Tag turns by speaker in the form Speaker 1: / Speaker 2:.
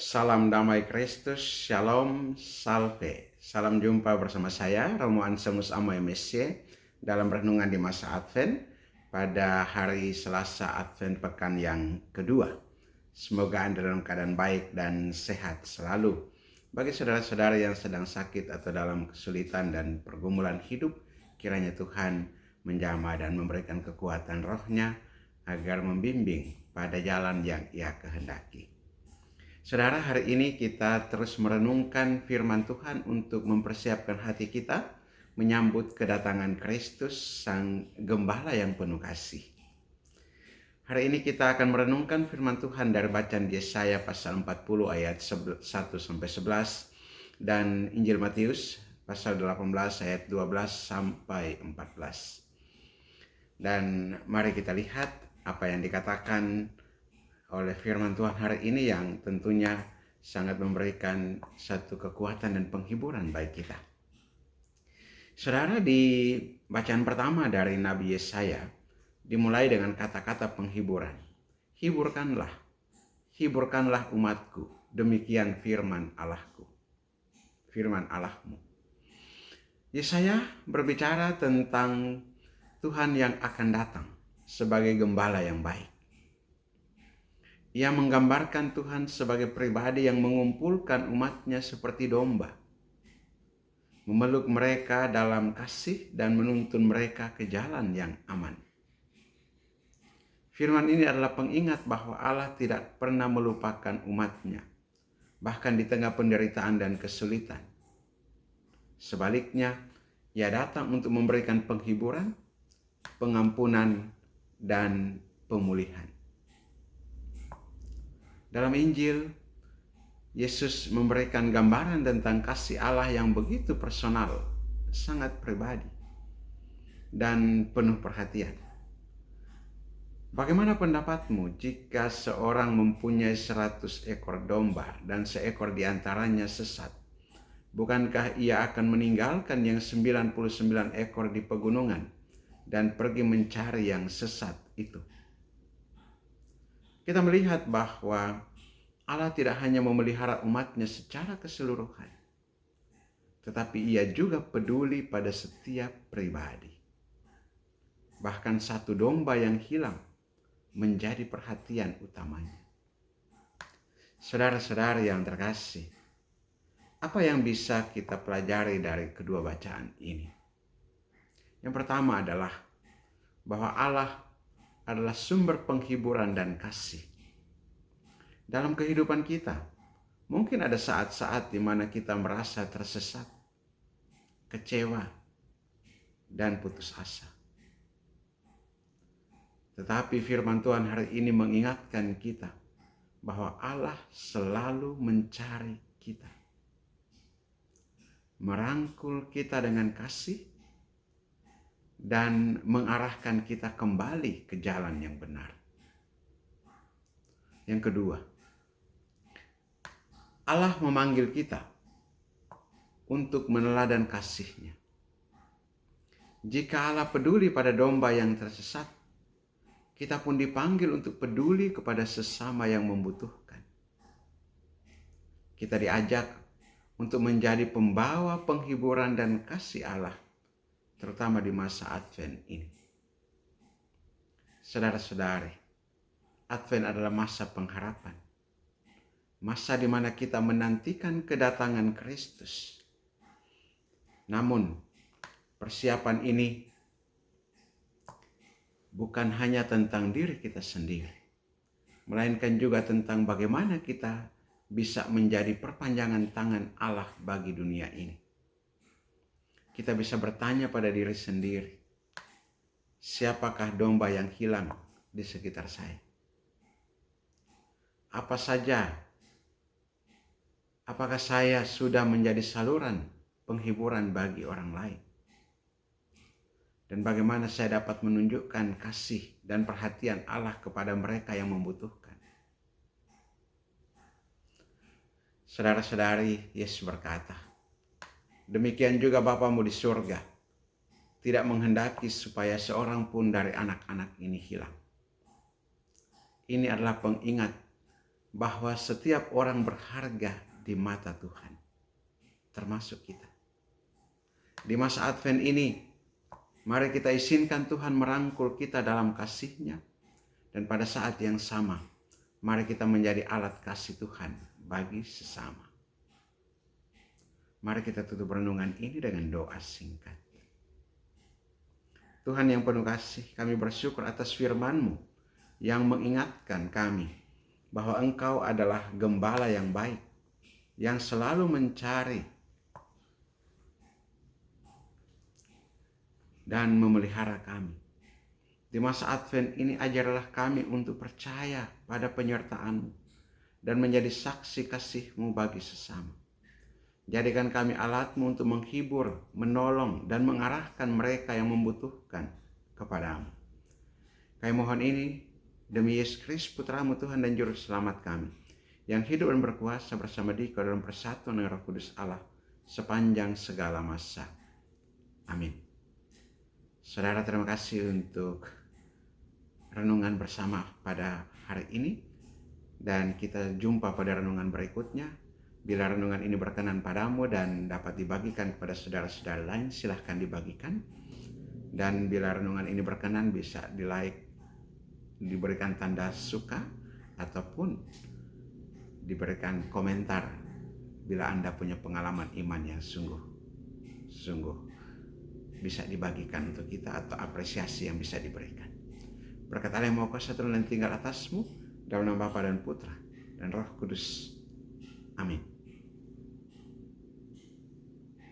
Speaker 1: Salam damai Kristus, Shalom, Salve. Salam jumpa bersama saya, Romo Anselmus Amo MSc, dalam renungan di masa Advent pada hari Selasa Advent pekan yang kedua. Semoga Anda dalam keadaan baik dan sehat selalu. Bagi saudara-saudara yang sedang sakit atau dalam kesulitan dan pergumulan hidup, kiranya Tuhan menjamah dan memberikan kekuatan rohnya agar membimbing pada jalan yang Ia kehendaki. Saudara, hari ini kita terus merenungkan firman Tuhan untuk mempersiapkan hati kita menyambut kedatangan Kristus, Sang Gembala yang penuh kasih. Hari ini kita akan merenungkan firman Tuhan dari bacaan Yesaya pasal 40 ayat 1-11 dan Injil Matius pasal 18 ayat 12-14. Dan mari kita lihat apa yang dikatakan oleh firman Tuhan hari ini yang tentunya sangat memberikan satu kekuatan dan penghiburan bagi kita. Saudara, di bacaan pertama dari Nabi Yesaya dimulai dengan kata-kata penghiburan. Hiburkanlah umatku, demikian firman Allahku, firman Allahmu. Yesaya berbicara tentang Tuhan yang akan datang sebagai gembala yang baik. Ia menggambarkan Tuhan sebagai pribadi yang mengumpulkan umatnya seperti domba, memeluk mereka dalam kasih dan menuntun mereka ke jalan yang aman. Firman ini adalah pengingat bahwa Allah tidak pernah melupakan umatnya, bahkan di tengah penderitaan dan kesulitan. Sebaliknya, Ia datang untuk memberikan penghiburan, pengampunan, dan pemulihan. Dalam Injil, Yesus memberikan gambaran tentang kasih Allah yang begitu personal, sangat pribadi, dan penuh perhatian. Bagaimana pendapatmu jika seorang mempunyai 100 ekor domba dan seekor diantaranya sesat? Bukankah ia akan meninggalkan yang 99 ekor di pegunungan dan pergi mencari yang sesat itu? Kita melihat bahwa Allah tidak hanya memelihara umatnya secara keseluruhan, tetapi Ia juga peduli pada setiap pribadi. Bahkan satu domba yang hilang menjadi perhatian utamanya. Saudara-saudara yang terkasih, apa yang bisa kita pelajari dari kedua bacaan ini? Yang pertama adalah bahwa Allah adalah sumber penghiburan dan kasih. Dalam kehidupan kita, mungkin ada saat-saat di mana kita merasa tersesat, kecewa, dan putus asa. Tetapi firman Tuhan hari ini mengingatkan kita bahwa Allah selalu mencari kita, merangkul kita dengan kasih, dan mengarahkan kita kembali ke jalan yang benar. Yang kedua, Allah memanggil kita untuk meneladan kasih-Nya. Jika Allah peduli pada domba yang tersesat, kita pun dipanggil untuk peduli kepada sesama yang membutuhkan. Kita diajak untuk menjadi pembawa penghiburan dan kasih Allah, terutama di masa Advent ini. Saudara-saudari, Advent adalah masa pengharapan. Masa di mana kita menantikan kedatangan Kristus. Namun, persiapan ini bukan hanya tentang diri kita sendiri, melainkan juga tentang bagaimana kita bisa menjadi perpanjangan tangan Allah bagi dunia ini. Kita bisa bertanya pada diri sendiri, siapakah domba yang hilang di sekitar saya? Apakah saya sudah menjadi saluran penghiburan bagi orang lain? Dan bagaimana saya dapat menunjukkan kasih dan perhatian Allah kepada mereka yang membutuhkan? Saudara-saudari, Yesus berkata, demikian juga Bapamu di surga tidak menghendaki supaya seorang pun dari anak-anak ini hilang. Ini adalah pengingat bahwa setiap orang berharga di mata Tuhan, termasuk kita. Di masa Advent ini, mari kita izinkan Tuhan merangkul kita dalam kasih-Nya, dan pada saat yang sama, mari kita menjadi alat kasih Tuhan bagi sesama. Mari kita tutup renungan ini dengan doa singkat. Tuhan yang penuh kasih, kami bersyukur atas firman-Mu yang mengingatkan kami bahwa Engkau adalah gembala yang baik, yang selalu mencari dan memelihara kami. Di masa Advent ini ajarlah kami untuk percaya pada penyertaan-Mu dan menjadi saksi kasih-Mu bagi sesama. Jadikan kami alat-Mu untuk menghibur, menolong, dan mengarahkan mereka yang membutuhkan kepadamu. Kami mohon ini demi Yesus Kristus, Putra-Mu Tuhan dan Juru Selamat kami, yang hidup dan berkuasa bersama Dikau dalam persatuan dengan Roh Kudus Allah sepanjang segala masa. Amin. Saudara, terima kasih untuk renungan bersama pada hari ini, dan kita jumpa pada renungan berikutnya. Bila renungan ini berkenan padamu dan dapat dibagikan kepada saudara-saudara lain, silahkan dibagikan. Dan bila renungan ini berkenan, bisa di-like, diberikan tanda suka, ataupun diberikan komentar bila Anda punya pengalaman iman yang sungguh bisa dibagikan untuk kita, atau apresiasi yang bisa diberikan. Berkat Allah yang Maha Kuasa turun dan tinggal atasmu, dalam nama Bapa dan Putra dan Roh Kudus. Amin.